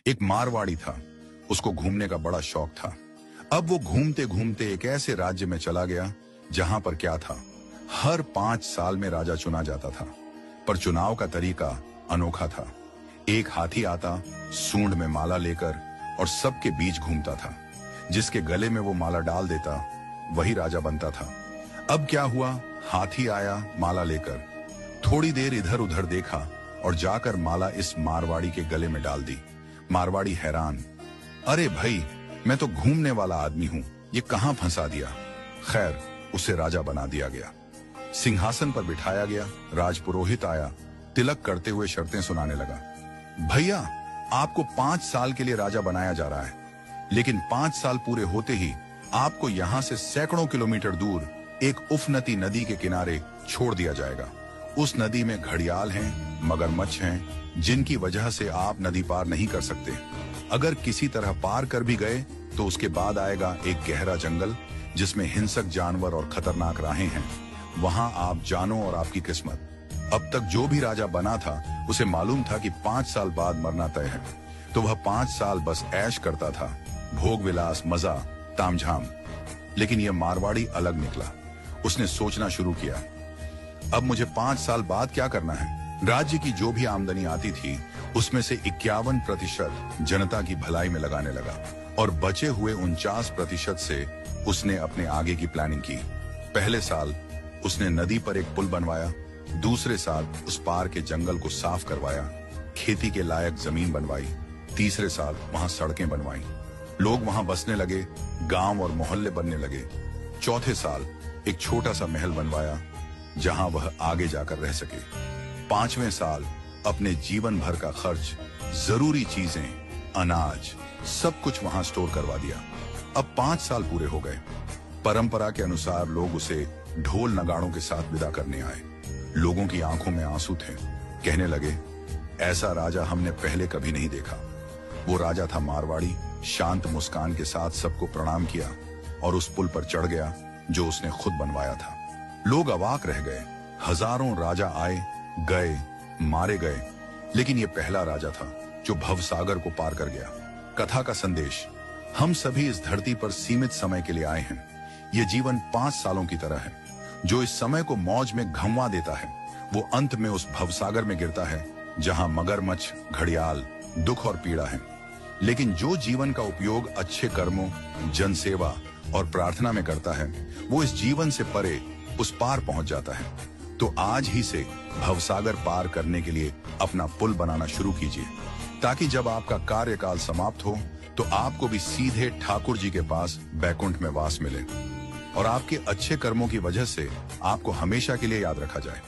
एक मारवाड़ी था, उसको घूमने का बड़ा शौक था। अब वो घूमते घूमते एक ऐसे राज्य में चला गया जहां पर क्या था, हर 5 साल में राजा चुना जाता था, पर चुनाव का तरीका अनोखा था। एक हाथी आता सूंड में माला लेकर और सबके बीच घूमता था। जिसके गले में वो माला डाल देता वही राजा बनता था। अब क्या हुआ, हाथी आया माला लेकर, थोड़ी देर इधर उधर देखा और जाकर माला इस मारवाड़ी के गले में डाल दी। मारवाड़ी हैरान, अरे भाई, मैं तो घूमने वाला आदमी हूं, ये कहां फंसा दिया। खैर, उसे राजा बना दिया गया, सिंहासन पर बिठाया गया। राजपुरोहित आया, तिलक करते हुए शर्तें सुनाने लगा। भैया, आपको 5 साल के लिए राजा बनाया जा रहा है, लेकिन 5 साल पूरे होते ही आपको यहां से सैकड़ों किलोमीटर दूर एक उफनती नदी के किनारे छोड़ दिया जाएगा। उस नदी में घड़ियाल हैं, मगरमच्छ हैं, जिनकी वजह से आप नदी पार नहीं कर सकते। अगर किसी तरह पार कर भी गए तो उसके बाद आएगा एक गहरा जंगल जिसमें हिंसक जानवर और खतरनाक राहें हैं। वहां आप जानो और आपकी किस्मत। अब तक जो भी राजा बना था उसे मालूम था कि 5 साल बाद मरना तय है, तो वह 5 साल बस ऐश करता था, भोग विलास, मजा, तामझाम। लेकिन यह मारवाड़ी अलग निकला। उसने सोचना शुरू किया, अब मुझे 5 साल बाद क्या करना है। राज्य की जो भी आमदनी आती थी उसमें से 51% जनता की भलाई में लगाने लगा और बचे हुए 49% से उसने अपने आगे की प्लानिंग की। पहले साल उसने नदी पर एक पुल बनवाया, दूसरे साल उस पार के जंगल को साफ करवाया, खेती के लायक जमीन बनवाई, तीसरे साल वहां सड़कें बनवाई, लोग वहां बसने लगे, गांव और मोहल्ले बनने लगे। चौथे साल एक छोटा सा महल बनवाया जहां वह आगे जाकर रह सके। 5वें साल अपने जीवन भर का खर्च, जरूरी चीजें, अनाज, सब कुछ वहां स्टोर करवा दिया। अब 5 साल पूरे हो गए। परंपरा के अनुसार लोग उसे ढोल नगाड़ों के साथ विदा करने आए। लोगों की आंखों में आंसू थे। कहने लगे, ऐसा राजा हमने पहले कभी नहीं देखा। वो राजा था मारवाड़ी, शांत मुस्कान के साथ सबको प्रणाम किया और उस पुल पर चढ़ गया जो उसने खुद बनवाया था। लोग अवाक रह गए। हजारों राजा आए गए, मारे गए, लेकिन ये पहला राजा था जो भवसागर को पार कर गया। कथा का संदेश, हम सभी इस धरती पर सीमित समय के लिए आए हैं। ये जीवन 5 सालों की तरह है। जो इस समय को मौज में घंवा देता है वो अंत में उस भवसागर में गिरता है जहां मगरमच्छ, घड़ियाल, दुख और पीड़ा है। लेकिन जो जीवन का उपयोग अच्छे कर्मों, जनसेवा और प्रार्थना में करता है वो इस जीवन से परे उस पार पहुंच जाता है। तो आज ही से भवसागर पार करने के लिए अपना पुल बनाना शुरू कीजिए, ताकि जब आपका कार्यकाल समाप्त हो तो आपको भी सीधे ठाकुर जी के पास बैकुंठ में वास मिले और आपके अच्छे कर्मों की वजह से आपको हमेशा के लिए याद रखा जाए।